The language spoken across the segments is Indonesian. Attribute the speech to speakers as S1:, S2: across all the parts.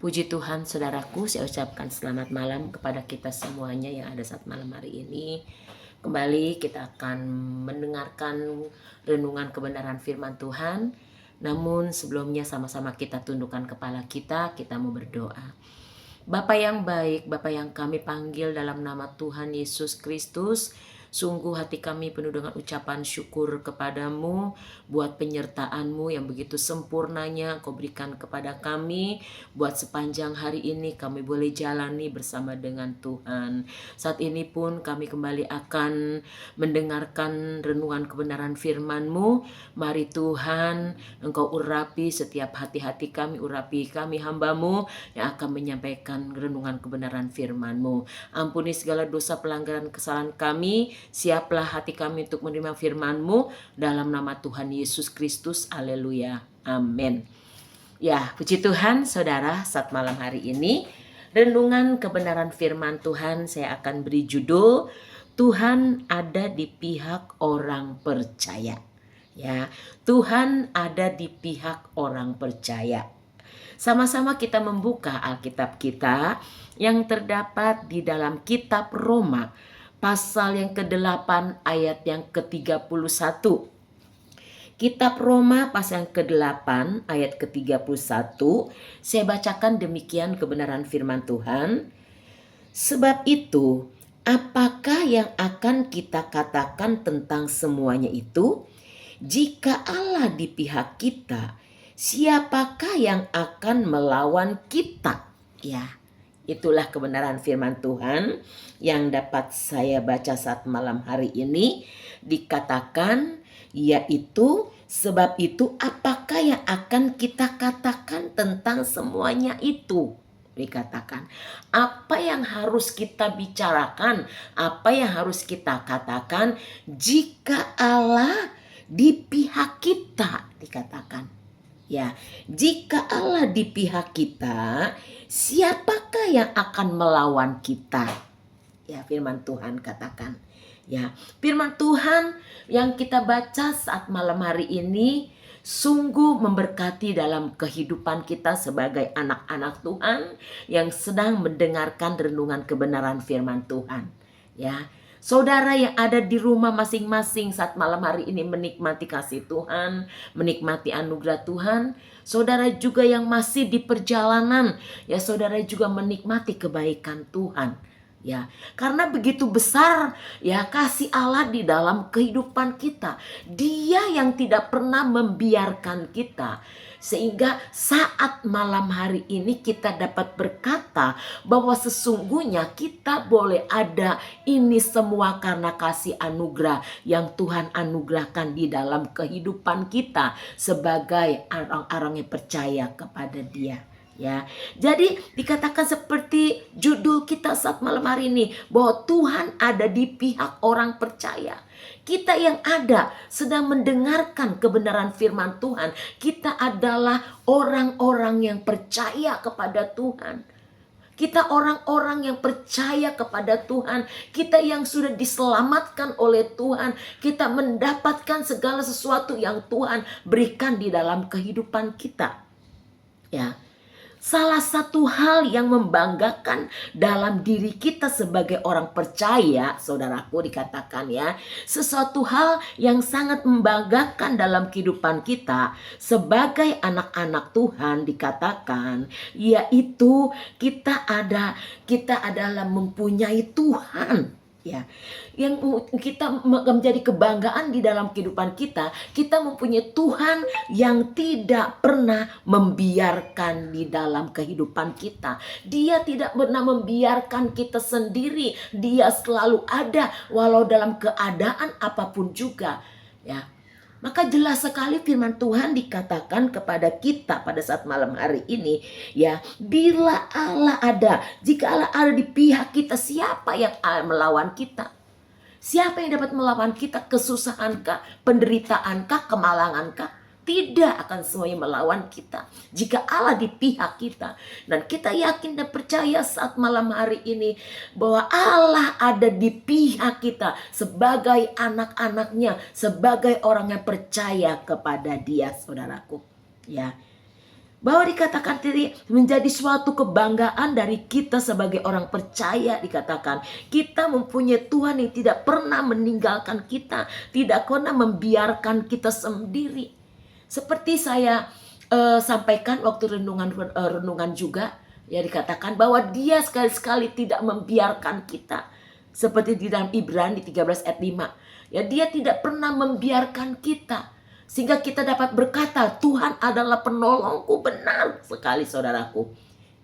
S1: Puji Tuhan saudaraku, saya ucapkan selamat malam kepada kita semuanya yang ada saat malam hari ini. Kembali kita akan mendengarkan renungan kebenaran firman Tuhan. Namun sebelumnya sama-sama kita tundukkan kepala kita mau berdoa. Bapa yang baik, Bapa yang kami panggil dalam nama Tuhan Yesus Kristus, sungguh hati kami penuh dengan ucapan syukur kepadamu buat penyertaan-Mu yang begitu sempurnanya Kau berikan kepada kami. Buat sepanjang hari ini kami boleh jalani bersama dengan Tuhan. Saat ini pun kami kembali akan mendengarkan renungan kebenaran firman-Mu. Mari Tuhan, Engkau urapi setiap hati-hati kami, urapi kami hamba-Mu yang akan menyampaikan renungan kebenaran firman-Mu. Ampuni segala dosa pelanggaran kesalahan kami. Siaplah hati kami untuk menerima firman-Mu dalam nama Tuhan Yesus Kristus. Haleluya. Amin. Ya, puji Tuhan saudara, saat malam hari ini renungan kebenaran firman Tuhan saya akan beri judul Tuhan ada di pihak orang percaya. Ya, Tuhan ada di pihak orang percaya. Sama-sama kita membuka Alkitab kita yang terdapat di dalam kitab Roma pasal yang ke-8 ayat yang ke-31. Kitab Roma pasal yang ke-8 ayat ke-31. Saya bacakan demikian kebenaran firman Tuhan. Sebab itu, apakah yang akan kita katakan tentang semuanya itu? Jika Allah di pihak kita, siapakah yang akan melawan kita? Ya, itulah kebenaran firman Tuhan yang dapat saya baca saat malam hari ini. Dikatakan, yaitu sebab itu apakah yang akan kita katakan tentang semuanya itu? Dikatakan, apa yang harus kita bicarakan, apa yang harus kita katakan jika Allah di pihak kita, dikatakan. Ya, jika Allah di pihak kita, siapakah yang akan melawan kita? Ya, firman Tuhan katakan. Ya, firman Tuhan yang kita baca saat malam hari ini sungguh memberkati dalam kehidupan kita sebagai anak-anak Tuhan yang sedang mendengarkan renungan kebenaran firman Tuhan. Ya, saudara yang ada di rumah masing-masing saat malam hari ini menikmati kasih Tuhan, menikmati anugerah Tuhan. Saudara juga yang masih di perjalanan, ya saudara juga menikmati kebaikan Tuhan. Ya, karena begitu besar ya kasih Allah di dalam kehidupan kita. Dia yang tidak pernah membiarkan kita. Sehingga saat malam hari ini kita dapat berkata bahwa sesungguhnya kita boleh ada ini semua karena kasih anugerah yang Tuhan anugerahkan di dalam kehidupan kita sebagai orang-orang yang percaya kepada Dia. Ya, jadi dikatakan seperti judul kita saat malam hari ini bahwa Tuhan ada di pihak orang percaya. Kita yang ada sedang mendengarkan kebenaran firman Tuhan, kita adalah orang-orang yang percaya kepada Tuhan. Kita orang-orang yang percaya kepada Tuhan. Kita yang sudah diselamatkan oleh Tuhan. Kita mendapatkan segala sesuatu yang Tuhan berikan di dalam kehidupan kita. Ya. Salah satu hal yang membanggakan dalam diri kita sebagai orang percaya, saudaraku, dikatakan ya, sesuatu hal yang sangat membanggakan dalam kehidupan kita sebagai anak-anak Tuhan dikatakan, yaitu kita adalah mempunyai Tuhan. Ya, yang kita menjadi kebanggaan di dalam kehidupan kita mempunyai Tuhan yang tidak pernah membiarkan di dalam kehidupan kita. Dia tidak pernah membiarkan kita sendiri. Dia selalu ada walau dalam keadaan apapun juga. Ya. Maka jelas sekali firman Tuhan dikatakan kepada kita pada saat malam hari ini. Ya, bila Allah ada, jika Allah ada di pihak kita, siapa yang melawan kita? Siapa yang dapat melawan kita? Kesusahankah, penderitaankah, kemalangankah? Tidak akan semuanya melawan kita jika Allah di pihak kita. Dan kita yakin dan percaya saat malam hari ini bahwa Allah ada di pihak kita sebagai anak-anaknya, sebagai orang yang percaya kepada Dia, saudaraku. Ya. Bahwa dikatakan tadi menjadi suatu kebanggaan dari kita sebagai orang percaya, dikatakan kita mempunyai Tuhan yang tidak pernah meninggalkan kita, tidak pernah membiarkan kita sendiri. Seperti saya sampaikan waktu renungan juga, ya, dikatakan bahwa Dia sekali-sekali tidak membiarkan kita. Seperti di dalam Ibrani 13 ayat 5. Ya, Dia tidak pernah membiarkan kita. Sehingga kita dapat berkata, Tuhan adalah penolongku. Benar sekali saudaraku.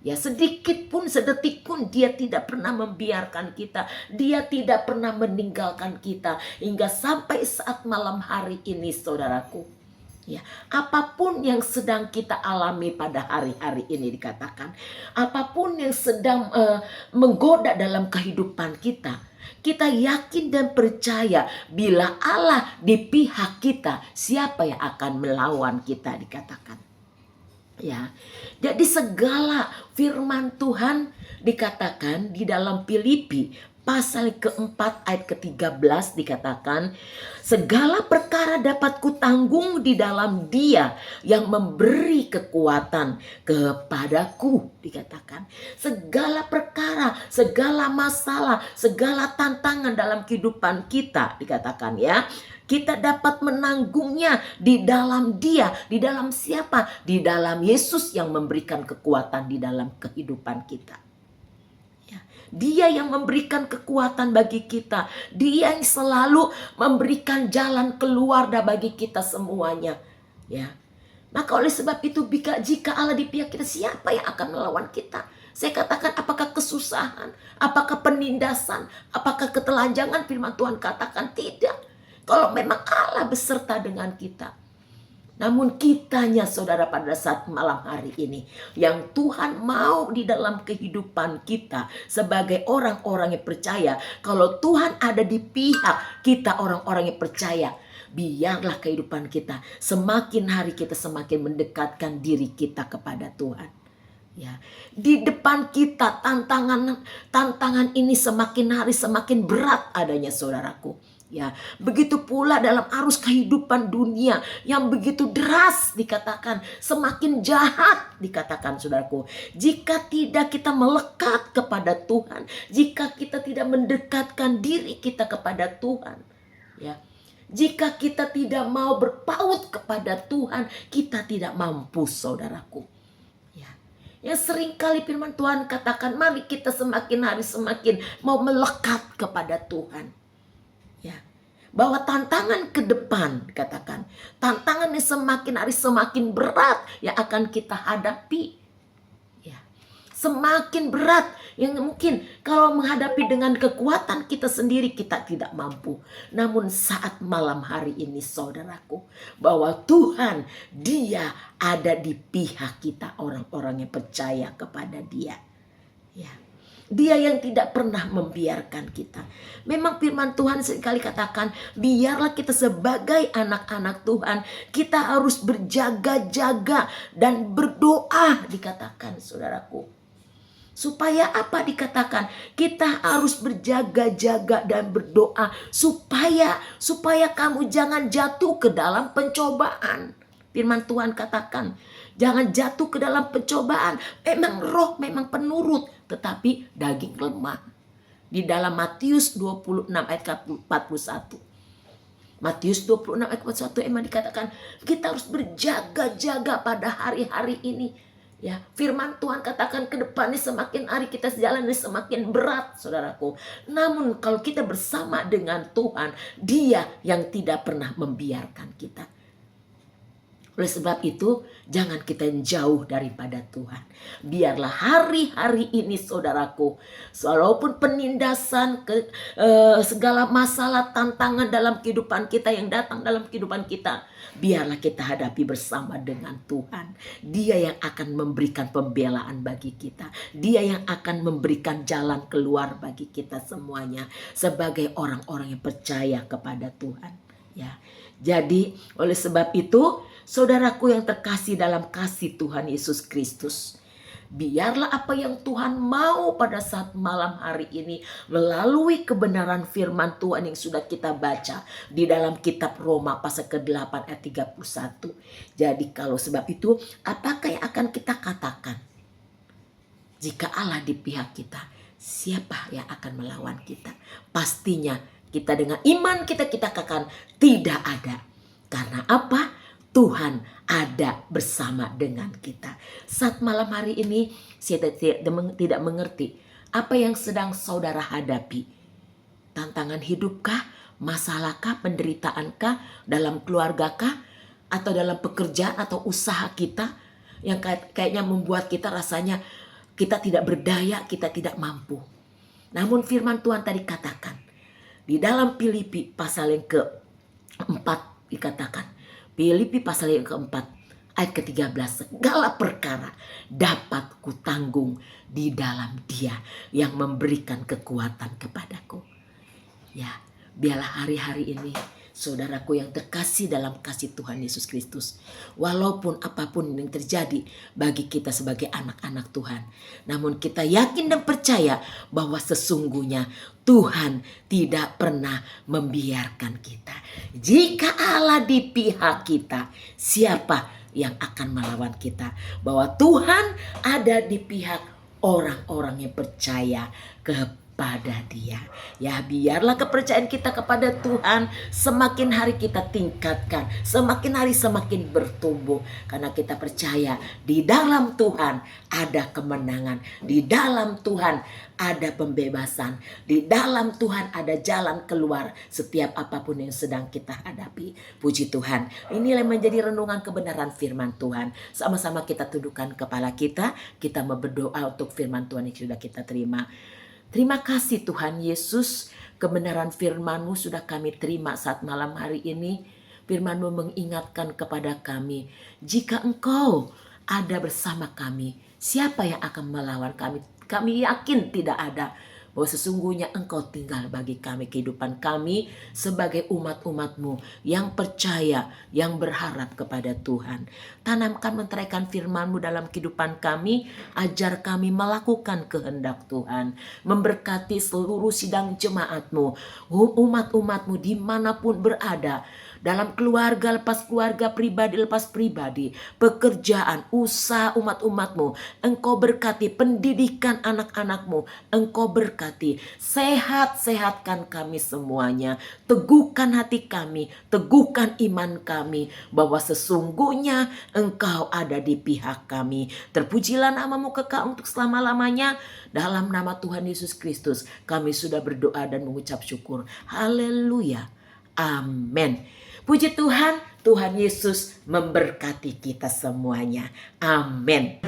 S1: Ya, sedikit pun, sedetik pun Dia tidak pernah membiarkan kita. Dia tidak pernah meninggalkan kita. Hingga sampai saat malam hari ini saudaraku. Ya, apapun yang sedang kita alami pada hari-hari ini, dikatakan apapun yang sedang menggoda dalam kehidupan kita, kita yakin dan percaya bila Allah di pihak kita, siapa yang akan melawan kita, dikatakan. Ya. Jadi segala firman Tuhan dikatakan di dalam Filipi pasal keempat ayat ke-13 dikatakan, segala perkara dapat kutanggung di dalam Dia yang memberi kekuatan kepadaku, dikatakan. Segala perkara, segala masalah, segala tantangan dalam kehidupan kita, dikatakan ya, kita dapat menanggungnya di dalam Dia. Di dalam siapa? Di dalam Yesus yang memberikan kekuatan di dalam kehidupan kita. Dia yang memberikan kekuatan bagi kita. Dia yang selalu memberikan jalan keluar bagi kita semuanya. Ya. Maka oleh sebab itu jika Allah di pihak kita, siapa yang akan melawan kita? Saya katakan, apakah kesusahan? Apakah penindasan? Apakah ketelanjangan? Firman Tuhan katakan tidak. Kalau memang Allah beserta dengan kita. Namun kitanya saudara pada saat malam hari ini, yang Tuhan mau di dalam kehidupan kita sebagai orang-orang yang percaya. Kalau Tuhan ada di pihak kita orang-orang yang percaya, biarlah kehidupan kita semakin hari kita semakin mendekatkan diri kita kepada Tuhan. Ya, di depan kita tantangan ini semakin hari semakin berat adanya saudaraku. Ya, begitu pula dalam arus kehidupan dunia yang begitu deras, dikatakan semakin jahat, dikatakan saudaraku. Jika tidak kita melekat kepada Tuhan, jika kita tidak mendekatkan diri kita kepada Tuhan, ya, jika kita tidak mau berpaut kepada Tuhan, kita tidak mampu saudaraku. Yang seringkali firman Tuhan katakan, mari kita semakin hari semakin mau melekat kepada Tuhan. Ya, bahwa tantangan ke depan, katakan tantangan yang semakin hari semakin berat yang akan kita hadapi. Ya, semakin berat yang mungkin kalau menghadapi dengan kekuatan kita sendiri kita tidak mampu. Namun saat malam hari ini saudaraku, bahwa Tuhan Dia ada di pihak kita orang-orang yang percaya kepada Dia. Ya. Dia yang tidak pernah membiarkan kita. Memang firman Tuhan sekali katakan, biarlah kita sebagai anak-anak Tuhan, kita harus berjaga-jaga dan berdoa, dikatakan saudaraku. Supaya apa dikatakan? Kita harus berjaga-jaga dan berdoa supaya kamu jangan jatuh ke dalam pencobaan. Firman Tuhan katakan, jangan jatuh ke dalam pencobaan. Memang roh memang penurut, tetapi daging lemah. Di dalam Matius 26 ayat 41. Matius 26 ayat 41 emang dikatakan kita harus berjaga-jaga pada hari-hari ini. Ya, firman Tuhan katakan ke depannya semakin hari kita jalan semakin berat saudaraku. Namun kalau kita bersama dengan Tuhan, Dia yang tidak pernah membiarkan kita. Oleh sebab itu, jangan kita jauh daripada Tuhan. Biarlah hari-hari ini saudaraku, walaupun penindasan, segala masalah, tantangan dalam kehidupan kita yang datang dalam kehidupan kita, biarlah kita hadapi bersama dengan Tuhan. Dia yang akan memberikan pembelaan bagi kita. Dia yang akan memberikan jalan keluar bagi kita semuanya sebagai orang-orang yang percaya kepada Tuhan. Ya. Jadi oleh sebab itu, saudaraku yang terkasih dalam kasih Tuhan Yesus Kristus, Biarlah apa yang Tuhan mau pada saat malam hari ini melalui kebenaran firman Tuhan yang sudah kita baca di dalam kitab Roma pasal ke-8 ayat 31. Jadi kalau sebab itu, apakah yang akan kita katakan? Jika Allah di pihak kita, siapa yang akan melawan kita? Pastinya kita dengan iman kita katakan tidak ada. Karena apa? Tuhan ada bersama dengan kita. Saat malam hari ini saya tidak mengerti apa yang sedang saudara hadapi. Tantangan hidupkah? Masalahkah? Penderitaankah? Dalam keluargakah? Atau dalam pekerjaan atau usaha kita? Yang kayaknya membuat kita rasanya kita tidak berdaya, kita tidak mampu. Namun firman Tuhan tadi katakan. Di dalam Filipi pasal yang ke-4 dikatakan. Filipi pasal yang ke-4 ayat ke-13. Segala perkara dapat kutanggung di dalam Dia yang memberikan kekuatan kepadaku. Ya, biarlah hari-hari ini saudaraku yang terkasih dalam kasih Tuhan Yesus Kristus. Walaupun apapun yang terjadi bagi kita sebagai anak-anak Tuhan. Namun kita yakin dan percaya bahwa sesungguhnya Tuhan tidak pernah membiarkan kita. Jika Allah di pihak kita, siapa yang akan melawan kita? Bahwa Tuhan ada di pihak orang-orang yang percaya kepada Dia. Ya, biarlah kepercayaan kita kepada Tuhan semakin hari kita tingkatkan, semakin hari semakin bertumbuh, karena kita percaya di dalam Tuhan ada kemenangan, di dalam Tuhan ada pembebasan, di dalam Tuhan ada jalan keluar setiap apapun yang sedang kita hadapi. Puji Tuhan. Inilah menjadi renungan kebenaran firman Tuhan. Sama-sama kita tundukkan kepala kita berdoa untuk firman Tuhan yang sudah kita terima. Terima kasih Tuhan Yesus, kebenaran firman-Mu sudah kami terima saat malam hari ini. Firman-Mu mengingatkan kepada kami, jika Engkau ada bersama kami, siapa yang akan melawan kami? Kami yakin tidak ada. Bahwa sesungguhnya Engkau tinggal bagi kami, kehidupan kami sebagai umat-umat-Mu yang percaya, yang berharap kepada Tuhan. Tanamkan menteraikan firman-Mu dalam kehidupan kami, ajar kami melakukan kehendak Tuhan. Memberkati seluruh sidang jemaat-Mu, umat-umat-Mu dimanapun berada, dalam keluarga lepas keluarga, pribadi lepas pribadi, pekerjaan, usaha umat-umat-Mu. Engkau berkati pendidikan anak-anak-Mu. Engkau berkati, sehatkan kami semuanya. Teguhkan hati kami, teguhkan iman kami, bahwa sesungguhnya Engkau ada di pihak kami. Terpujilah nama-Mu kekal untuk selama-lamanya. Dalam nama Tuhan Yesus Kristus kami sudah berdoa dan mengucap syukur. Haleluya. Amin. Puji Tuhan, Tuhan Yesus memberkati kita semuanya. Amin.